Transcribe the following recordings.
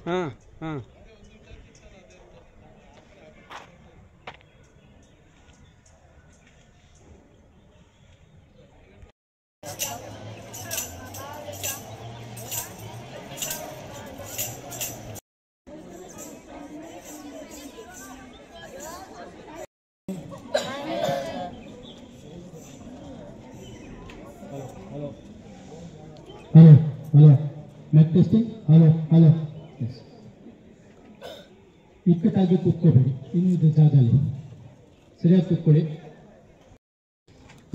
ಹಾಂ ಹಾಂ hello hello ಮ್ಯಾಕ್ testing hello hello S ಇಕ್ಕಟ್ಟಾಗಿ ಕೂತ್ಕೋಬೇಡಿ ಇನ್ನಿದ್ದ ಜಾಗದಲ್ಲಿ ಸರಿಯಾಗಿ ಕೂತ್ಕೊಳ್ಳಿ.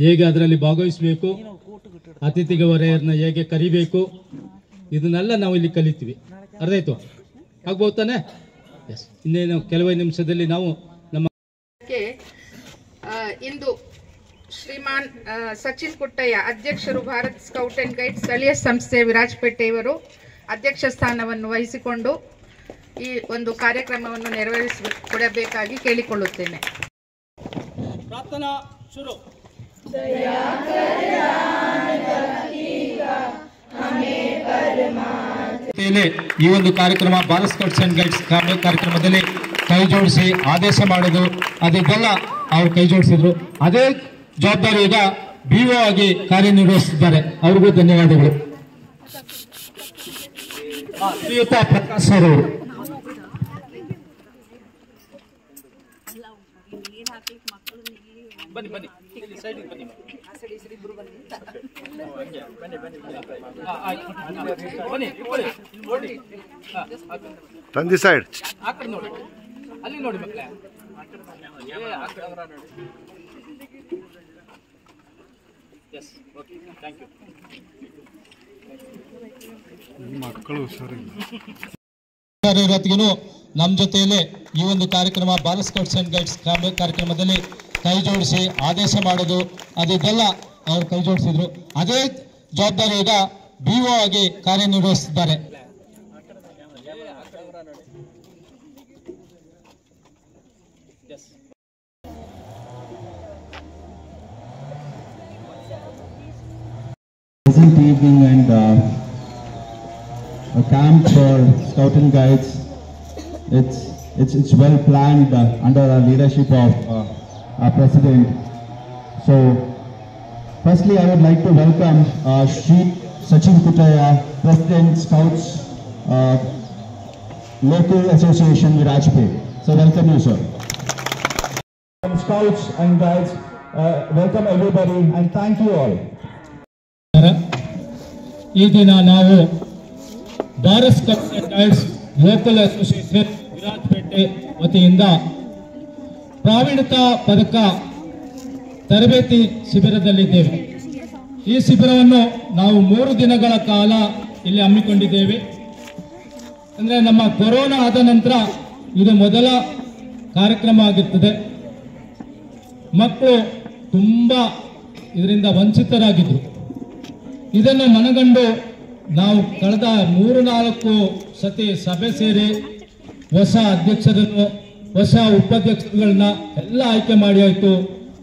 ಹೇಗೆ ಅದರಲ್ಲಿ ಭಾಗವಹಿಸಬೇಕು, ಅತಿಥಿಗೆ ವರೆಯರನ್ನ ಹೇಗೆ ಕರಿಬೇಕು, ಇದನ್ನೆಲ್ಲ ನಾವು ಇಲ್ಲಿ ಕಲಿತೀವಿ. ಅರ್ಥ ಆಯ್ತು? ಆಗ್ಬೋದು ತಾನೆ? ಎಸ್. ಇನ್ನೇನು ಕೆಲವೇ ನಿಮಿಷದಲ್ಲಿ ನಾವು ನಮ್ಮ ಇಂದು ಶ್ರೀಮಾನ್ ಸಚಿನ್ ಕುಟ್ಟಯ್ಯ ಅಧ್ಯಕ್ಷರು ಭಾರತ್ ಸ್ಕೌಟ್ ಅಂಡ್ ಗೈಡ್ ಸ್ಥಳೀಯ ಸಂಸ್ಥೆ ವಿರಾಜಪೇಟೆಯವರು ಅಧ್ಯಕ್ಷ ಸ್ಥಾನವನ್ನು ವಹಿಸಿಕೊಂಡು ಈ ಒಂದು ಕಾರ್ಯಕ್ರಮವನ್ನು ನೆರವೇರಿಸಿಕೊಡಬೇಕಾಗಿ ಕೇಳಿಕೊಳ್ಳುತ್ತೇನೆ. ಪ್ರಾರ್ಥನಾ ಶುರು. ಈ ಒಂದು ಕಾರ್ಯಕ್ರಮ ಭಾರತ್ ಸ್ಕೌಟ್ಸ್ ಅಂಡ್ ಗೈಡ್ಸ್ ಕಾರ್ಯಕ್ರಮದಲ್ಲಿ ಕೈ ಜೋಡಿಸಿ ಆದೇಶ ಮಾಡೋದು ಅದಕ್ಕೆಲ್ಲ ಅವ್ರು ಕೈ ಜೋಡಿಸಿದ್ರು. ಅದೇ ಜವಾಬ್ದಾರಿ ಈಗ BO ಆಗಿ ಕಾರ್ಯನಿರ್ವಹಿಸಿದ್ದಾರೆ. ಅವ್ರಿಗೂ ಧನ್ಯವಾದಗಳು. ಶ್ರೀಯುತ ಪ್ರಕಾಶ್ ಸರ್ ಅವರು ಬನ್ನಿ ಬನ್ನಿ ಸೈಡಿಗೆ ಬನ್ನಿ. ತಂದಿ ಸೈಡ್ ಆ ಕಡೆ ನೋಡಿ, ಅಲ್ಲಿ ನೋಡಿ ಮಕ್ಕಳೇ. ಮಕ್ಕಳು ಇವತ್ತಿಗೂ ನಮ್ಮ ಜೊತೆಯಲ್ಲೇ ಈ ಒಂದು ಕಾರ್ಯಕ್ರಮ ಭಾರತ್ ಸ್ಕೌಟ್ಸ್ ಅಂಡ್ ಗೈಡ್ಸ್ ಕಾರ್ಯಕ್ರಮದಲ್ಲಿ ಕೈ ಜೋಡಿಸಿ ಆದೇಶ ಮಾಡೋದು ಅದೆಲ್ಲ ಅವ್ರು ಕೈ ಜೋಡಿಸಿದ್ರು. ಅದೇ ಜವಾಬ್ದಾರಿ ಈಗ BO ಆಗಿ ಕಾರ್ಯನಿರ್ವಹಿಸಿದ್ದಾರೆ. Pleasant evening and a camp for Scout and Guides. It's well planned under the leadership of our President. So, firstly, I would like to welcome Shri Sachin Kuttaya, President Scouts Local Association Virajpet. So, welcome you, sir. Scouts and Guides, welcome everybody and thank you all. ಈ ದಿನ ನಾವು Bharat scouts and guides local association Virajpet ವತಿಯಿಂದ ಪ್ರಾವೀಣ್ಯತಾ ಪದಕ ತರಬೇತಿ ಶಿಬಿರದಲ್ಲಿದ್ದೇವೆ. ಈ ಶಿಬಿರವನ್ನು ನಾವು 3 ದಿನಗಳ ಕಾಲ ಇಲ್ಲಿ ಹಮ್ಮಿಕೊಂಡಿದ್ದೇವೆ. ಅಂದರೆ ನಮ್ಮ ಕೊರೋನಾ ಆದ ನಂತರ ಇದು ಮೊದಲ ಕಾರ್ಯಕ್ರಮ ಆಗಿರ್ತದೆ. ಮಕ್ಕಳು ತುಂಬ ಇದರಿಂದ ವಂಚಿತರಾಗಿದ್ದರು. ಇದನ್ನು ಮನಗಂಡು ನಾವು ಕಳೆದ 3-4 ಸತಿ ಸಭೆ ಸೇರಿ ಹೊಸ ಅಧ್ಯಕ್ಷರನ್ನು ಹೊಸ ಉಪಾಧ್ಯಕ್ಷರುಗಳನ್ನ ಎಲ್ಲ ಆಯ್ಕೆ ಮಾಡಿ ಆಯಿತು.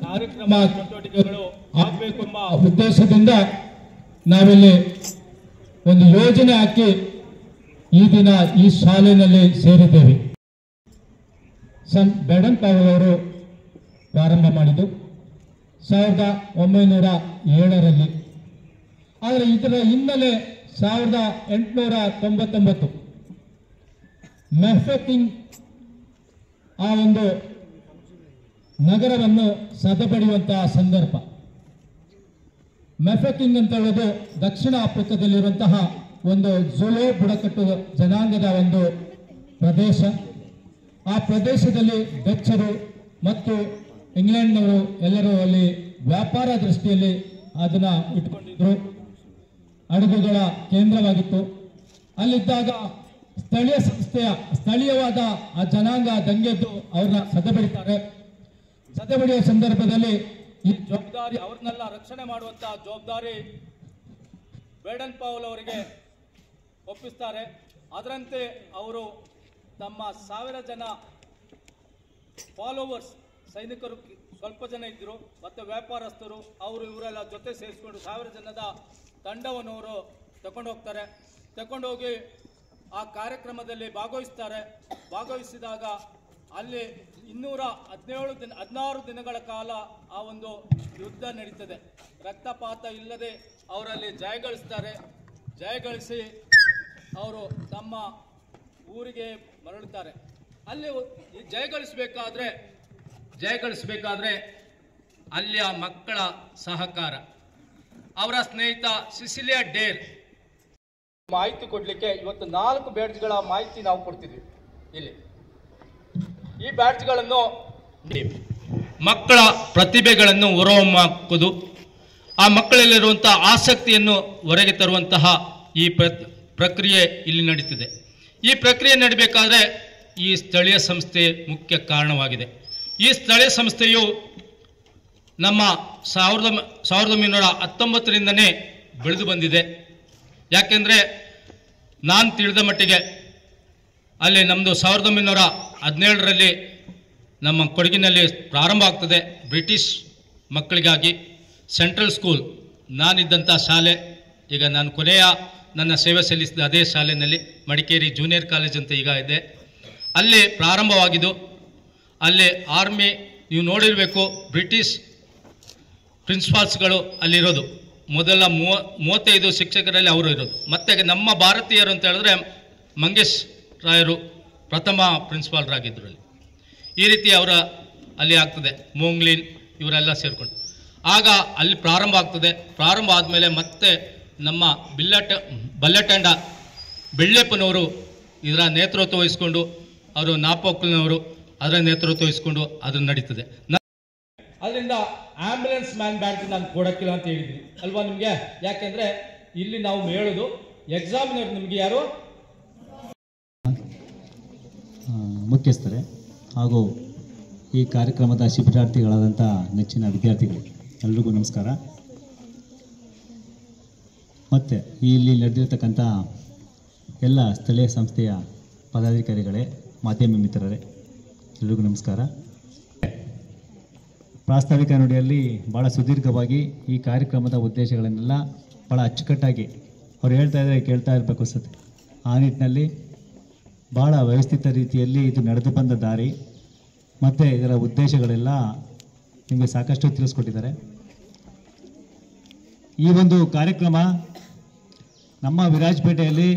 ಕಾರ್ಯಕ್ರಮ ಚಟುವಟಿಕೆಗಳು ಆಗಬೇಕು ಎಂಬ ಉದ್ದೇಶದಿಂದ ನಾವಿಲ್ಲಿ ಒಂದು ಯೋಜನೆ ಹಾಕಿ ಈ ದಿನ ಈ ಶಾಲೆಯಲ್ಲಿ ಸೇರಿದ್ದೇವೆ. ಬೇಡನ್ ಪಾವಲ್ ಅವರು ಪ್ರಾರಂಭ ಮಾಡಿದ್ದು 1907ರಲ್ಲಿ. ಆದರೆ ಇದರ ಹಿನ್ನೆಲೆ 1899 ಮೆಹ್ಫೆಕಿಂಗ್ ಆ ಒಂದು ನಗರವನ್ನು ಸದೆಬಡಿಯುವಂತಹ ಸಂದರ್ಭ. ಮೆಹ್ಫೆಕಿಂಗ್ ಅಂತ ಹೇಳೋದು ದಕ್ಷಿಣ ಆಫ್ರಿಕಾದಲ್ಲಿರುವಂತಹ ಒಂದು ಝುಲೋ ಬುಡಕಟ್ಟು ಜನಾಂಗದ ಒಂದು ಪ್ರದೇಶ. ಆ ಪ್ರದೇಶದಲ್ಲಿ ಡಚ್ಚರು ಮತ್ತು ಇಂಗ್ಲೆಂಡ್ನವರು ಎಲ್ಲರೂ ಅಲ್ಲಿ ವ್ಯಾಪಾರ ದೃಷ್ಟಿಯಲ್ಲಿ ಅದನ್ನು ಇಟ್ಕೊಂಡಿದ್ರು. ಹಡಗುಗಳ ಕೇಂದ್ರವಾಗಿತ್ತು. ಅಲ್ಲಿದ್ದಾಗ ಸ್ಥಳೀಯ ಸಂಸ್ಥೆಯ ಸ್ಥಳೀಯವಾದ ಆ ಜನಾಂಗ ದಂಗೆದ್ದು ಅವ್ರನ್ನ ಸದೆಬಡಿತಾರೆ. ಸದೆಬಡಿಯುವ ಸಂದರ್ಭದಲ್ಲಿ ಈ ಜವಾಬ್ದಾರಿ ಅವ್ರನ್ನೆಲ್ಲ ರಕ್ಷಣೆ ಮಾಡುವಂತಹ ಜವಾಬ್ದಾರಿ ಬೇಡನ್ ಪಾವಲ್ ಅವರಿಗೆ ಒಪ್ಪಿಸ್ತಾರೆ. ಅದರಂತೆ ಅವರು ತಮ್ಮ 1000 ಜನ ಫಾಲೋವರ್ಸ್ ಸೈನಿಕರು ಸ್ವಲ್ಪ ಜನ ಇದ್ದರು ಮತ್ತು ವ್ಯಾಪಾರಸ್ಥರು ಅವರು ಇವರೆಲ್ಲ ಜೊತೆ ಸೇರಿಸ್ಕೊಂಡು 1000 ಜನದ ತಂಡವನ್ನು ಅವರು ತಗೊಂಡು ಹೋಗ್ತಾರೆ. ತಗೊಂಡೋಗಿ ಆ ಕಾರ್ಯಕ್ರಮದಲ್ಲಿ ಭಾಗವಹಿಸಿದಾಗ ಅಲ್ಲಿ 16 ದಿನಗಳ ಕಾಲ ಆ ಒಂದು ಯುದ್ಧ ನಡೀತದೆ. ರಕ್ತಪಾತ ಇಲ್ಲದೆ ಅವರಲ್ಲಿ ಜಯಗಳಿಸಿ ಅವರು ತಮ್ಮ ಊರಿಗೆ ಮರಳುತ್ತಾರೆ. ಅಲ್ಲಿ ಜಯಗಳಿಸಬೇಕಾದ್ರೆ ಅಲ್ಲಿಯ ಮಕ್ಕಳ ಸಹಕಾರ, ಅವರ ಸ್ನೇಹಿತ ಸಿಸಿಲಿಯಾ ಡೇರ್ ಮಾಹಿತಿ ಕೊಡಲಿಕ್ಕೆ ಇವತ್ತು 4 ಬ್ಯಾಡ್ಜ್ಗಳ ಮಾಹಿತಿ ನಾವು ಕೊಡ್ತಿದ್ವಿ. ಇಲ್ಲಿ ಈ ಬ್ಯಾಡ್ಜ್ಗಳನ್ನು ಮಕ್ಕಳ ಪ್ರತಿಭೆಗಳನ್ನು ಹೊರಹೊಮ್ಮುವುದು, ಆ ಮಕ್ಕಳಲ್ಲಿರುವಂತಹ ಆಸಕ್ತಿಯನ್ನು ಹೊರಗೆ ತರುವಂತಹ ಈ ಪ್ರಕ್ರಿಯೆ ಇಲ್ಲಿ ನಡೀತಿದೆ. ಈ ಪ್ರಕ್ರಿಯೆ ನಡೀಬೇಕಾದ್ರೆ ಈ ಸ್ಥಳೀಯ ಸಂಸ್ಥೆ ಮುಖ್ಯ ಕಾರಣವಾಗಿದೆ. ಈ ಸ್ಥಳೀಯ ಸಂಸ್ಥೆಯು ನಮ್ಮ 1919ರಿಂದನೇ ಬೆಳೆದು ಬಂದಿದೆ. ಯಾಕೆಂದರೆ ನಾನು ತಿಳಿದ ಮಟ್ಟಿಗೆ ಅಲ್ಲಿ ನಮ್ಮದು 1917ರಲ್ಲಿ ನಮ್ಮ ಕೊಡಗಿನಲ್ಲಿ ಪ್ರಾರಂಭ ಆಗ್ತದೆ. ಬ್ರಿಟಿಷ್ ಮಕ್ಕಳಿಗಾಗಿ ಸೆಂಟ್ರಲ್ ಸ್ಕೂಲ್, ನಾನಿದ್ದಂಥ ಶಾಲೆ, ಈಗ ನಾನು ನನ್ನ ಸೇವೆ ಸಲ್ಲಿಸಿದ ಅದೇ ಶಾಲೆಯಲ್ಲಿ ಮಡಿಕೇರಿ ಜೂನಿಯರ್ ಕಾಲೇಜ್ ಅಂತ ಈಗ ಇದೆ, ಅಲ್ಲಿ ಪ್ರಾರಂಭವಾಗಿದ್ದು. ಅಲ್ಲಿ ಆರ್ಮಿ, ನೀವು ನೋಡಿರಬೇಕು, ಬ್ರಿಟಿಷ್ ಪ್ರಿನ್ಸಿಪಾಲ್ಸ್ಗಳು ಅಲ್ಲಿರೋದು. ಮೊದಲ 35 ಶಿಕ್ಷಕರಲ್ಲಿ ಅವರು ಇರೋದು. ಮತ್ತು ನಮ್ಮ ಭಾರತೀಯರು ಅಂತ ಹೇಳಿದ್ರೆ ಮಂಗೇಶ್ ರಾಯರು ಪ್ರಥಮ ಪ್ರಿನ್ಸಿಪಾಲ್ರಾಗಿದ್ದರು ಅಲ್ಲಿ. ಈ ರೀತಿ ಅವರ ಅಲ್ಲಿ ಆಗ್ತದೆ. ಮೋಂಗ್ಲಿನ್ ಇವರೆಲ್ಲ ಸೇರಿಕೊಂಡು ಆಗ ಅಲ್ಲಿ ಪ್ರಾರಂಭ ಆಗ್ತದೆ. ಪ್ರಾರಂಭ ಆದಮೇಲೆ ಮತ್ತೆ ನಮ್ಮ ಬಲ್ಲೆಟಂಡ ಬೆಳ್ಳೆಪ್ಪನವರು ಇದರ ನೇತೃತ್ವ ವಹಿಸ್ಕೊಂಡು, ಅವರು ನಾಪೋಕ್ಲಿನವರು ಅದರ ನೇತೃತ್ವ ವಹಿಸ್ಕೊಂಡು ಅದು ನಡೀತದೆ. ಅದರಿಂದ ಆಂಬ್ಯುಲೆನ್ಸ್ ಮ್ಯಾನ್ ಬ್ಯಾಡ್ಜ್ ನಾನು ಕೊಡೋಕ್ಕಿಲ್ಲ ಅಂತ ಹೇಳಿದ್ವಿ ಅಲ್ವಾ ನಿಮಗೆ? ಯಾಕೆಂದರೆ ಇಲ್ಲಿ ನಾವು ಹೇಳೋದು ಎಕ್ಸಾಮಿನರ್ ನಿಮಗೆ ಯಾರು ಮುಖ್ಯಸ್ಥರೇ ಹಾಗೂ ಈ ಕಾರ್ಯಕ್ರಮದ ಶಿಬಿರಾರ್ಥಿಗಳಾದಂಥ ನೆಚ್ಚಿನ ವಿದ್ಯಾರ್ಥಿಗಳು ಎಲ್ರಿಗೂ ನಮಸ್ಕಾರ. ಮತ್ತು ಇಲ್ಲಿ ನಡೆದಿರ್ತಕ್ಕಂಥ ಎಲ್ಲ ಸ್ಥಳೀಯ ಸಂಸ್ಥೆಯ ಪದಾಧಿಕಾರಿಗಳೇ, ಮಾಧ್ಯಮ ಮಿತ್ರರೇ, ಎಲ್ರಿಗೂ ನಮಸ್ಕಾರ. ಪ್ರಾಸ್ತಾವಿಕ ನುಡಿಯಲ್ಲಿ ಭಾಳ ಸುದೀರ್ಘವಾಗಿ ಈ ಕಾರ್ಯಕ್ರಮದ ಉದ್ದೇಶಗಳನ್ನೆಲ್ಲ ಭಾಳ ಅಚ್ಚುಕಟ್ಟಾಗಿ ಅವ್ರು ಹೇಳ್ತಾ ಇದ್ದಾರೆ, ಕೇಳ್ತಾ ಇರಬೇಕು ಸತಿ. ಆ ನಿಟ್ಟಿನಲ್ಲಿ ಭಾಳ ವ್ಯವಸ್ಥಿತ ರೀತಿಯಲ್ಲಿ ಇದು ನಡೆದು ಬಂದ ದಾರಿ ಮತ್ತು ಇದರ ಉದ್ದೇಶಗಳೆಲ್ಲ ನಿಮಗೆ ಸಾಕಷ್ಟು ತಿಳಿಸ್ಕೊಟ್ಟಿದ್ದಾರೆ. ಈ ಒಂದು ಕಾರ್ಯಕ್ರಮ ನಮ್ಮ ವಿರಾಜಪೇಟೆಯಲ್ಲಿ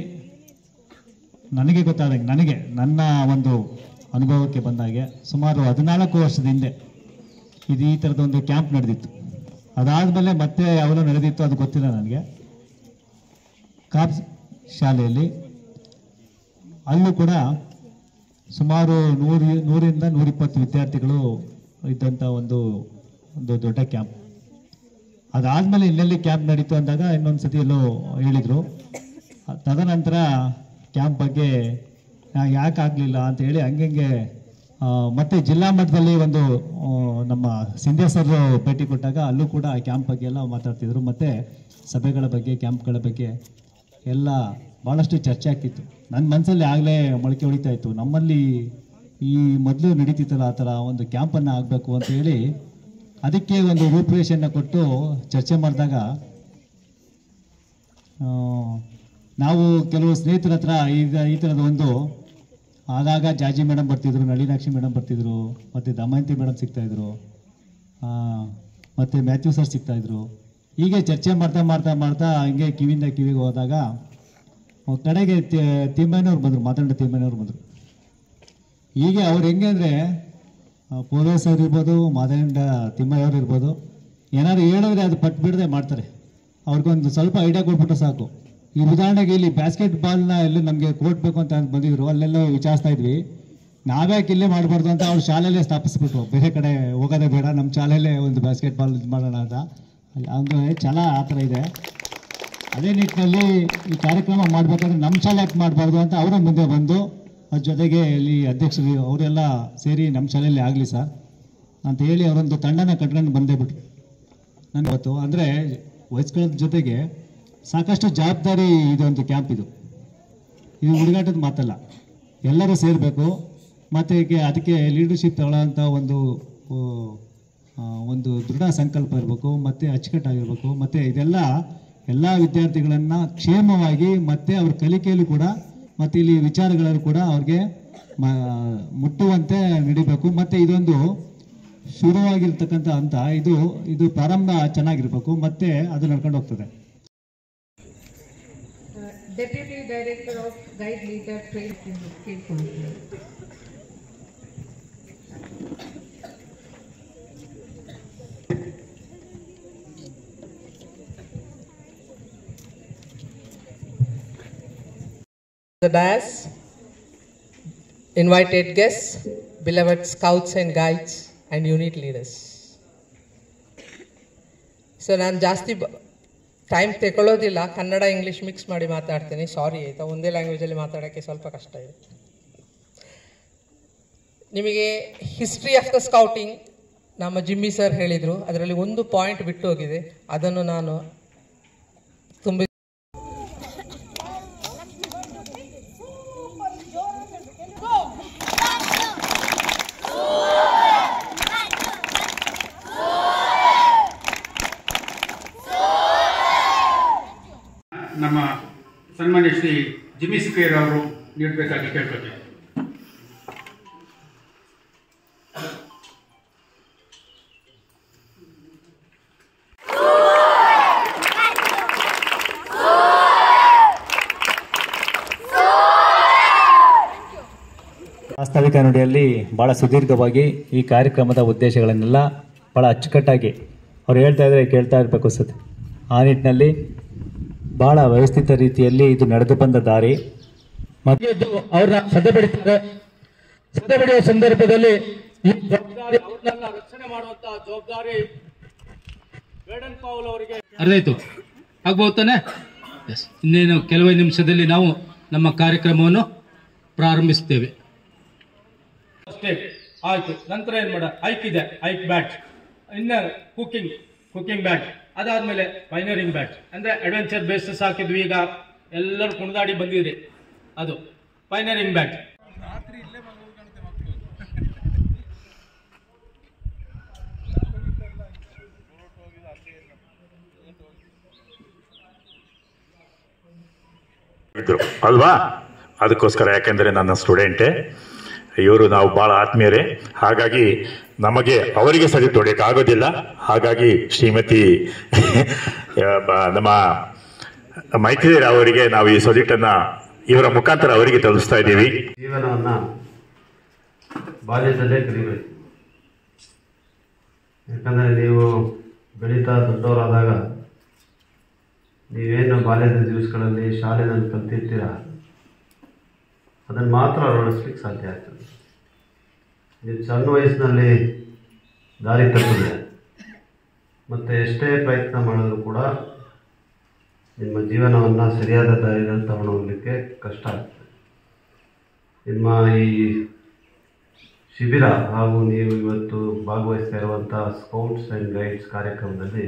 ನನಗೆ ಗೊತ್ತಾದಂಗೆ, ನನ್ನ ಒಂದು ಅನುಭವಕ್ಕೆ ಬಂದಾಗೆ ಸುಮಾರು 14 ವರ್ಷದ ಹಿಂದೆ ಇದು ಈ ಥರದೊಂದು ಕ್ಯಾಂಪ್ ನಡೆದಿತ್ತು. ಅದಾದಮೇಲೆ ಮತ್ತೆ ಯಾವಾಗಲೂ ನಡೆದಿತ್ತು, ಅದು ಗೊತ್ತಿಲ್ಲ ನನಗೆ. ಕಾಪ್ಸ್ ಶಾಲೆಯಲ್ಲಿ ಅಲ್ಲೂ ಕೂಡ ಸುಮಾರು 100ರಿಂದ 120 ವಿದ್ಯಾರ್ಥಿಗಳು ಇದ್ದಂಥ ಒಂದು ದೊಡ್ಡ ಕ್ಯಾಂಪ್. ಅದಾದಮೇಲೆ ಇನ್ನೆಲ್ಲಿ ಕ್ಯಾಂಪ್ ನಡೀತು ಅಂದಾಗ ಇನ್ನೊಂದು ಸತಿ ಎಲ್ಲೋ ಹೇಳಿದರು. ತದನಂತರ ಕ್ಯಾಂಪ್ ಬಗ್ಗೆ ಯಾಕೆ ಆಗಲಿಲ್ಲ ಅಂತ ಹೇಳಿ ಹಂಗೆ ಮತ್ತೆ ಜಿಲ್ಲಾ ಮಟ್ಟದಲ್ಲಿ ಒಂದು ನಮ್ಮ ಸಿಂಧ್ಯಾ ಸರ್ ಭೇಟಿ ಕೊಟ್ಟಾಗ ಅಲ್ಲೂ ಕೂಡ ಕ್ಯಾಂಪ್ ಬಗ್ಗೆ ಎಲ್ಲ ಮಾತಾಡ್ತಿದ್ರು. ಮತ್ತು ಸಭೆಗಳ ಬಗ್ಗೆ, ಕ್ಯಾಂಪ್ಗಳ ಬಗ್ಗೆ ಎಲ್ಲ ಭಾಳಷ್ಟು ಚರ್ಚೆ ಆಗ್ತಿತ್ತು. ನನ್ನ ಮನಸ್ಸಲ್ಲಿ ಆಗಲೇ ಮೊಳಕೆ ಹೊಡಿತಾ ಇತ್ತು, ನಮ್ಮಲ್ಲಿ ಈ ಮೊದಲು ನಡೀತಿತ್ತಲ್ಲ ಆ ಥರ ಒಂದು ಕ್ಯಾಂಪನ್ನು ಆಗಬೇಕು ಅಂತ ಹೇಳಿ ಅದಕ್ಕೆ ಒಂದು ರೂಪುರೇಷೆಯನ್ನು ಕೊಟ್ಟು ಚರ್ಚೆ ಮಾಡಿದಾಗ ನಾವು ಕೆಲವು ಸ್ನೇಹಿತರ ಹತ್ರ ಈ ಥರದ ಒಂದು ಆಗಾಗ ಜಾಜಿ ಮೇಡಮ್ ಬರ್ತಿದ್ರು, ನಳಿನಾಕ್ಷಿ ಮೇಡಮ್ ಬರ್ತಿದ್ರು, ಮತ್ತು ದಮಯಂತಿ ಮೇಡಮ್ ಸಿಗ್ತಾಯಿದ್ರು, ಮತ್ತು ಮ್ಯಾಥ್ಯೂ ಸರ್ ಸಿಗ್ತಾಯಿದ್ರು. ಹೀಗೆ ಚರ್ಚೆ ಮಾಡ್ತಾ ಹಿಂಗೆ ಕಿವಿಯಿಂದ ಕಿವಿಗೆ ಹೋದಾಗ ಕಡೆಗೆ ತಿಮ್ಮಯ್ಯನವ್ರು ಬಂದರು, ಮಾತಾಡೋ ತಿಮ್ಮಯ್ಯನವ್ರು ಬಂದರು. ಹೀಗೆ ಅವ್ರು ಹೆಂಗೆ ಅಂದರೆ ಪೊಲೀಸ್ ಅವ್ರು ಇರ್ಬೋದು, ಮಾದಂಡ ತಿಮ್ಮಯ್ಯವ್ರು ಇರ್ಬೋದು, ಏನಾದ್ರು ಹೇಳಿದ್ರೆ ಅದು ಪಟ್ಟು ಬಿಡದೆ ಮಾಡ್ತಾರೆ. ಅವ್ರಿಗೊಂದು ಸ್ವಲ್ಪ ಐಡಿಯಾ ಕೊಟ್ಬಿಟ್ರೆ ಸಾಕು. ಈ ಉದಾಹರಣೆಗೆ ಇಲ್ಲಿ ಬ್ಯಾಸ್ಕೆಟ್ ಬಾಲ್ನ ಎಲ್ಲೂ ನಮಗೆ ಕೊಡ್ಬೇಕು ಅಂತ ಬಂದಿದ್ರು, ಅಲ್ಲೆಲ್ಲ ವಿಚಾರಿಸ್ತಾ ಇದ್ವಿ, ನಾವ್ಯಾಕೆ ಇಲ್ಲೇ ಮಾಡಬಾರ್ದು ಅಂತ ಅವ್ರು ಶಾಲೆಯಲ್ಲೇ ಸ್ಥಾಪಿಸ್ಬಿಟ್ರು. ಬೇರೆ ಕಡೆ ಹೋಗೋದೇ ಬೇಡ, ನಮ್ಮ ಶಾಲೆಯಲ್ಲೇ ಒಂದು ಬ್ಯಾಸ್ಕೆಟ್ ಬಾಲ್ ಇದು ಮಾಡೋಣ ಅಂತ. ಅಂದರೆ ಛಲ ಆ ಥರ ಇದೆ. ಅದೇ ನಿಟ್ಟಿನಲ್ಲಿ ಈ ಕಾರ್ಯಕ್ರಮ ಮಾಡಬೇಕಾದ್ರೆ ನಮ್ಮ ಶಾಲೆ ಯಾಕೆ ಮಾಡಬಾರ್ದು ಅಂತ ಅವರ ಮುಂದೆ ಬಂದು, ಅದ್ರ ಜೊತೆಗೆ ಇಲ್ಲಿ ಅಧ್ಯಕ್ಷರು ಅವರೆಲ್ಲ ಸೇರಿ ನಮ್ಮ ಶಾಲೆಯಲ್ಲಿ ಆಗಲಿ ಸರ್ ಅಂತ ಹೇಳಿ ಅವರೊಂದು ತಂಡನ ಕಟ್ಕೊಂಡು ಬಂದೇ ಬಿಟ್ರು. ನನಗೆ ಗೊತ್ತು ಅಂದರೆ ವಯಸ್ಕರ ಜೊತೆಗೆ ಸಾಕಷ್ಟು ಜವಾಬ್ದಾರಿ ಇದೊಂದು ಕ್ಯಾಂಪ್. ಇದು ಹುಡುಗಾಟದ ಮಾತಲ್ಲ, ಎಲ್ಲರೂ ಸೇರಬೇಕು. ಮತ್ತು ಅದಕ್ಕೆ ಲೀಡರ್ಶಿಪ್ ತಗೊಳ್ಳೋಂಥ ಒಂದು ದೃಢ ಸಂಕಲ್ಪ ಇರಬೇಕು, ಮತ್ತು ಅಚ್ಚುಕಟ್ಟಾಗಿರ್ಬೇಕು. ಮತ್ತು ಇದೆಲ್ಲ ಎಲ್ಲ ವಿದ್ಯಾರ್ಥಿಗಳನ್ನು ಕ್ಷೇಮವಾಗಿ ಮತ್ತು ಅವ್ರ ಕಲಿಕೆಯಲ್ಲೂ ಕೂಡ ಮತ್ತು ಇಲ್ಲಿ ವಿಚಾರಗಳನ್ನು ಕೂಡ ಅವ್ರಿಗೆ ಮುಟ್ಟುವಂತೆ ನಡಿಬೇಕು. ಮತ್ತು ಇದೊಂದು ಶುರುವಾಗಿರ್ತಕ್ಕಂಥ ಹಂತ, ಇದು ಪ್ರಾರಂಭ ಚೆನ್ನಾಗಿರ್ಬೇಕು, ಮತ್ತೆ ಅದು ನಡ್ಕೊಂಡು ಹೋಗ್ತದೆ. Deputy director of guide leader training ಕೇಳ್ಕೊಳ್ತೀನಿ. The dais, invited guests, beloved scouts and guides and unit leaders. So ನಾನು ಜಾಸ್ತಿ ಟೈಮ್ ತಗೊಳ್ಳೋದಿಲ್ಲ, ಕನ್ನಡ ಇಂಗ್ಲೀಷ್ ಮಿಕ್ಸ್ ಮಾಡಿ ಮಾತಾಡ್ತೀನಿ, ಸಾರಿ ಆಯಿತಾ. ಒಂದೇ ಲ್ಯಾಂಗ್ವೇಜಲ್ಲಿ ಮಾತಾಡೋಕ್ಕೆ ಸ್ವಲ್ಪ ಕಷ್ಟ ಇದೆ. ನಿಮಗೆ ಹಿಸ್ಟ್ರಿ ಆಫ್ ದ ಸ್ಕೌಟಿಂಗ್ ನಮ್ಮ ಜಿಮ್ಮಿ ಸರ್ ಹೇಳಿದರು, ಅದರಲ್ಲಿ ಒಂದು ಪಾಯಿಂಟ್ ಬಿಟ್ಟು ಹೋಗಿದೆ, ಅದನ್ನು ನಾನು ತುಂಬ ನಮ್ಮ ಸನ್ಮಾನ್ಯ ಶ್ರೀ ಜಿಮ್ಮಿ ಸ್ಕ್ವೇರ್ ಅವರು ನೀಡಬೇಕಾಗಿ ಕೇಳ್ಕೊಳ್ತೇವೆ. ವಾಸ್ತವಿಕ ನುಡಿಯಲ್ಲಿ ಭಾಳ ಸುದೀರ್ಘವಾಗಿ ಈ ಕಾರ್ಯಕ್ರಮದ ಉದ್ದೇಶಗಳನ್ನೆಲ್ಲ ಭಾಳ ಅಚ್ಚುಕಟ್ಟಾಗಿ ಅವ್ರು ಹೇಳ್ತಾ ಇದ್ರೆ ಕೇಳ್ತಾ ಇರಬೇಕು ಅನ್ಸುತ್ತೆ. ಆ ನಿಟ್ಟಿನಲ್ಲಿ ಭಾಳ ವ್ಯವಸ್ಥಿತ ರೀತಿಯಲ್ಲಿ ಇದು ನಡೆದು ಬಂದ ದಾರಿ. ಮತ್ತು ಅವ್ರನ್ನ ಶ್ರದ್ಧೆ ಪಡಿತಾರೆ. ಶ್ರದ್ಧೆ ಪಡೆಯುವ ಸಂದರ್ಭದಲ್ಲಿ ಈ ಜವಾಬ್ದಾರಿ ಅವ್ರನ್ನೆಲ್ಲ ರಕ್ಷಣೆ ಮಾಡುವಂತಹ ಜವಾಬ್ದಾರಿ ಬೇಡನ್ ಪೌಲ್ ಅವರಿಗೆ ಅರ್ಧಾಯ್ತು ಆಗ್ಬೋದು ತಾನೆ? ಎಸ್, ಇನ್ನೇನು ಕೆಲವೇ ನಿಮಿಷದಲ್ಲಿ ನಾವು ನಮ್ಮ ಕಾರ್ಯಕ್ರಮವನ್ನು ಪ್ರಾರಂಭಿಸ್ತೇವೆ. ಆಯ್ತು. ನಂತರ ಏನ್ ಮಾಡ ಐಕ್ ಇದೆ, ಐಕ್ ಬ್ಯಾಟ್, ಇನ್ನ ಕುಕಿಂಗ್ ಬ್ಯಾಟ್, ಅದಾದ್ಮೇಲೆ ಪೈನರಿಂಗ್ ಬ್ಯಾಟ್ ಅಂದ್ರೆ ಅಡ್ವೆಂಚರ್ ಬೇಸಸ್ ಹಾಕಿದ್ವಿ. ಈಗ ಎಲ್ಲರೂ ಕುಣಿದಾಡಿ ಬಂದಿದ್ರಿ, ಅದು ಪೈನರಿಂಗ್ ಬ್ಯಾಟ್. ಅಲ್ವಾ? ಅದಕ್ಕೋಸ್ಕರ, ಯಾಕೆಂದರೆ ನನ್ನ ಸ್ಟೂಡೆಂಟೇ ಇವರು, ನಾವು ಭಾಳ ಆತ್ಮೀಯರೇ, ಹಾಗಾಗಿ ನಮಗೆ ಅವರಿಗೆ ಸರಿ ತೊಡೆಯೋಕ್ಕಾಗೋದಿಲ್ಲ. ಹಾಗಾಗಿ ಶ್ರೀಮತಿ ನಮ್ಮ ಮೈತ್ರಿ ಅವರಿಗೆ ನಾವು ಈ ಸೊಲಿಟನ್ನು ಇವರ ಮುಖಾಂತರ ಅವರಿಗೆ ತಲುಪಿಸ್ತಾ ಇದ್ದೀವಿ. ಜೀವನವನ್ನು ಬಾಲ್ಯದಲ್ಲೇ ಕಲಿಬೇಕು. ಯಾಕಂದರೆ ನೀವು ಬೆಳೀತಾ ದೊಡ್ಡವರಾದಾಗ ನೀವೇನು ಬಾಲ್ಯದ ದಿವಸಗಳಲ್ಲಿ ಶಾಲೆಯಲ್ಲಿ ಕಲ್ತಿರ್ತೀರ ಅದನ್ನು ಮಾತ್ರ ಅಳವಡಿಸ್ಲಿಕ್ಕೆ ಸಾಧ್ಯ ಆಗ್ತದೆ. ನೀವು ಸಣ್ಣ ವಯಸ್ಸಿನಲ್ಲಿ ದಾರಿ ತಪ್ಪಿದ್ರೆ ಮತ್ತು ಎಷ್ಟೇ ಪ್ರಯತ್ನ ಮಾಡಿದ್ರೂ ಕೂಡ ನಿಮ್ಮ ಜೀವನವನ್ನು ಸರಿಯಾದ ದಾರಿಯಲ್ಲಿ ತಗೊಂಡು ಹೋಗಲಿಕ್ಕೆ ಕಷ್ಟ ಆಗ್ತದೆ. ನಿಮ್ಮ ಈ ಶಿಬಿರ ಹಾಗೂ ನೀವು ಇವತ್ತು ಭಾಗವಹಿಸ್ತಾ ಇರುವಂಥ ಸ್ಕೌಟ್ಸ್ ಆ್ಯಂಡ್ ಗೈಡ್ಸ್ ಕಾರ್ಯಕ್ರಮದಲ್ಲಿ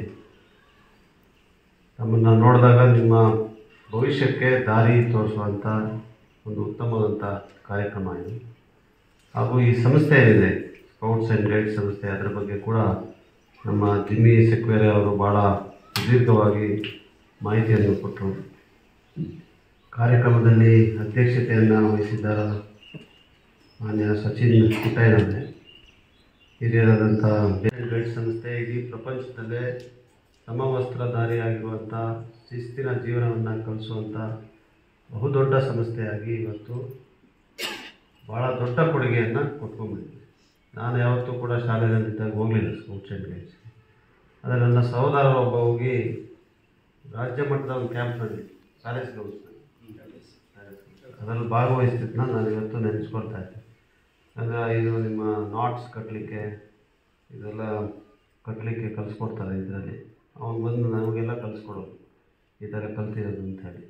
ನಮ್ಮನ್ನು ನೋಡಿದಾಗ ನಿಮ್ಮ ಭವಿಷ್ಯಕ್ಕೆ ದಾರಿ ತೋರಿಸುವಂಥ ಒಂದು ಉತ್ತಮವಾದಂಥ ಕಾರ್ಯಕ್ರಮ ಇದು. ಹಾಗೂ ಈ ಸಂಸ್ಥೆ ಏನಿದೆ ಸ್ಕೌಟ್ಸ್ ಆ್ಯಂಡ್ ಗೈಡ್ಸ್ ಸಂಸ್ಥೆ, ಅದರ ಬಗ್ಗೆ ಕೂಡ ನಮ್ಮ ಜಿಮ್ಮಿ ಸೆಕ್ವೇರೆ ಅವರು ಭಾಳ ಸುದೀರ್ಘವಾಗಿ ಮಾಹಿತಿಯನ್ನು ಕೊಟ್ಟರು. ಕಾರ್ಯಕ್ರಮದಲ್ಲಿ ಅಧ್ಯಕ್ಷತೆಯನ್ನು ವಹಿಸಿದ್ದ ಮಾನ್ಯ ಸಚಿನ್ ಕುಟ್ಟಯ್ಯನವರೇ, ಹಿರಿಯರಾದಂಥ ಗೈಡ್ಸ್ ಸಂಸ್ಥೆ ಇಡೀ ಪ್ರಪಂಚದಲ್ಲೇ ಸಮವಸ್ತ್ರಧಾರಿಯಾಗಿರುವಂಥ ಶಿಸ್ತಿನ ಜೀವನವನ್ನು ಕಲಿಸುವಂಥ ಬಹುದೊಡ್ಡ ಸಂಸ್ಥೆಯಾಗಿ ಇವತ್ತು ಭಾಳ ದೊಡ್ಡ ಕೊಡುಗೆಯನ್ನು ಕೊಟ್ಕೊಂಡ್ಬಿಟ್ಟಿದೆ. ನಾನು ಯಾವತ್ತೂ ಕೂಡ ಶಾಲೆಯಲ್ಲಿದ್ದಾಗ ಹೋಗಲಿಲ್ಲ ಸ್ಕೌಟ್ಸ್ ಆ್ಯಂಡ್ ಗೈಡ್ಸ್. ಆದರೆ ನನ್ನ ಸಹೋದರ ಒಬ್ಬ ಹೋಗಿ ರಾಜ್ಯ ಮಟ್ಟದ ಒಂದು ಕ್ಯಾಂಪ್ನಲ್ಲಿ ಶಾಲೆ ಸ್ಕೌಟ್ಸ್ನಲ್ಲಿ ಅದರಲ್ಲಿ ಭಾಗವಹಿಸ್ತಿದ್ದನ್ನ ನಾನು ಇವತ್ತು ನೆನೆಸ್ಕೊಳ್ತಾ ಇದ್ದೆ. ಅಂದರೆ ಇದು ನಿಮ್ಮ ನಾಟ್ಸ್ ಕಟ್ಟಲಿಕ್ಕೆ ಇದೆಲ್ಲ ಕಟ್ಟಲಿಕ್ಕೆ ಕಲಿಸ್ಕೊಡ್ತಾರೆ. ಇದರಲ್ಲಿ ಅವನು ಬಂದು ನಮಗೆಲ್ಲ ಕಲಿಸ್ಕೊಡೋದು, ಈ ಥರ ಕಲ್ತಿರೋದು ಅಂಥೇಳಿ.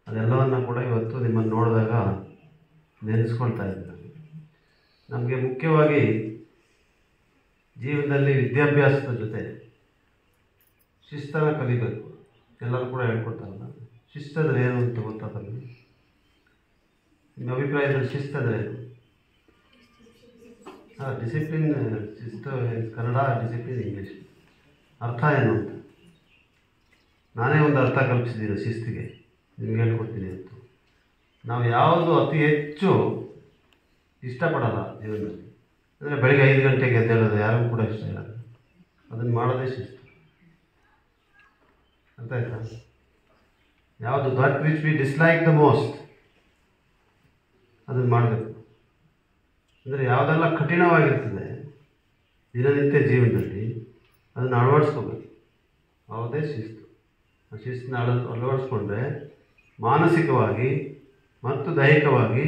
ಅದೆಲ್ಲವನ್ನು ಕೂಡ ಇವತ್ತು ನಿಮ್ಮನ್ನು ನೋಡಿದಾಗ ನೆನೆಸ್ಕೊಳ್ತಾ ಇದ್ದೀನಿ. ನಮಗೆ ಮುಖ್ಯವಾಗಿ ಜೀವನದಲ್ಲಿ ವಿದ್ಯಾಭ್ಯಾಸದ ಜೊತೆ ಶಿಸ್ತನ್ನು ಕಲಿಬೇಕು. ಎಲ್ಲರೂ ಕೂಡ ಹೇಳ್ಕೊಡ್ತಾರಲ್ಲ, ಶಿಸ್ತಂದರೆ ಏನು ಅಂತ ಗೊತ್ತಾಗಲ್ಲ. ನಿಮ್ಮ ಅಭಿಪ್ರಾಯದಲ್ಲಿ ಶಿಸ್ತಂದರೆ ಏನು? ಡಿಸಿಪ್ಲಿನ್, ಶಿಸ್ತು ಕನ್ನಡ, ಡಿಸಿಪ್ಲಿನ್ ಇಂಗ್ಲೀಷ್. ಅರ್ಥ ಏನು ಅಂತ ನಾನೇ ಒಂದು ಅರ್ಥ ಕಲ್ಪಿಸಿದ್ದೀನಿ ಶಿಸ್ತಿಗೆ, ನಿಮ್ಗೆ ಹೇಳ್ಕೊಡ್ತೀನಿ ಇವತ್ತು. ನಾವು ಯಾವುದು ಅತಿ ಹೆಚ್ಚು ಇಷ್ಟಪಡಲ್ಲ ಜೀವನದಲ್ಲಿ, ಅಂದರೆ ಬೆಳಿಗ್ಗೆ 5 ಗಂಟೆಗೆ ಎದ್ದೇಳೋದು ಯಾರಿಗೂ ಕೂಡ ಇಷ್ಟ ಇಲ್ಲ. ಅದನ್ನು ಮಾಡೋದೇ ಶಿಸ್ತು. ಅರ್ಥ ಆಯ್ತಾ? ಯಾವುದು that which we dislike the most ಅದನ್ನು ಮಾಡಬೇಕು. ಅಂದರೆ ಯಾವುದೆಲ್ಲ ಕಠಿಣವಾಗಿರ್ತದೆ ದಿನನಿತ್ಯ ಜೀವನದಲ್ಲಿ ಅದನ್ನು ಅಳವಡಿಸ್ಕೋಬೇಕು. ಯಾವುದೇ ಶಿಸ್ತು. ಆ ಶಿಸ್ತನ್ನ ಅಳವಡಿಸ್ಕೊಂಡ್ರೆ ಮಾನಸಿಕವಾಗಿ ಮತ್ತು ದೈಹಿಕವಾಗಿ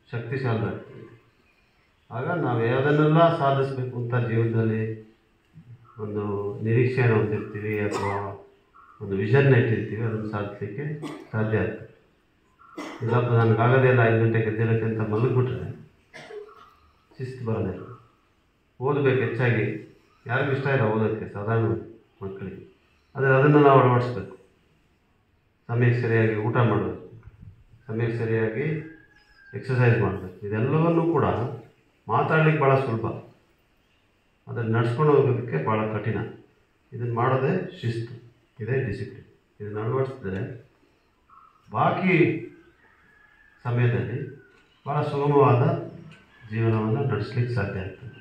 ಶಕ್ತಿಶಾಲಿಯಾಗ್ತದೆ. ಆಗ ನಾವು ಯಾವುದನ್ನೆಲ್ಲ ಸಾಧಿಸಬೇಕು ಅಂತ ಜೀವನದಲ್ಲಿ ಒಂದು ನಿರೀಕ್ಷೆಯನ್ನು ಹೊಂದಿರ್ತೀವಿ ಅಥವಾ ಒಂದು ವಿಷನ್ನ ಇಟ್ಟಿರ್ತೀವಿ, ಅದನ್ನು ಸಾಧಿಸಲಿಕ್ಕೆ ಸಾಧ್ಯ ಆಗ್ತದೆ. ಇಲ್ಲಪ್ಪ ನನಗಾಗದೇ ಇಲ್ಲ 5 ಗಂಟೆಗೆ ಎದ್ದೇಳಕ್ಕೆ ಅಂತ ಮಲಗಿಬಿಟ್ರೆ ಶಿಸ್ತು ಬರೋದಿಲ್ಲ. ಓದಬೇಕು ಹೆಚ್ಚಾಗಿ, ಯಾರಿಗೂ ಇಷ್ಟ ಇಲ್ಲ ಓದೋಕ್ಕೆ ಸಾಧಾರಣ ಮಕ್ಕಳಿಗೆ. ಆದರೆ ಅದನ್ನು ನಾವು ಅಳವಡಿಸ್ಬೇಕು. ಸಮಯಕ್ಕೆ ಸರಿಯಾಗಿ ಊಟ ಮಾಡಬೇಕು, ಸಮಯಕ್ಕೆ ಸರಿಯಾಗಿ ಎಕ್ಸಸೈಸ್ ಮಾಡಬೇಕು. ಇದೆಲ್ಲವನ್ನೂ ಕೂಡ ಮಾತಾಡಲಿಕ್ಕೆ ಭಾಳ ಸುಲಭ, ಅದನ್ನು ನಡ್ಸ್ಕೊಂಡು ಹೋಗೋದಕ್ಕೆ ಭಾಳ ಕಠಿಣ. ಇದನ್ನು ಮಾಡೋದೇ ಶಿಸ್ತು, ಇದೇ ಡಿಸಿಪ್ಲಿನ್. ಇದನ್ನು ಅಳವಡಿಸಿದ್ರೆ ಬಾಕಿ ಸಮಯದಲ್ಲಿ ಭಾಳ ಸುಗಮವಾದ ಜೀವನವನ್ನು ನಡೆಸಲಿಕ್ಕೆ ಸಾಧ್ಯ ಆಗ್ತದೆ.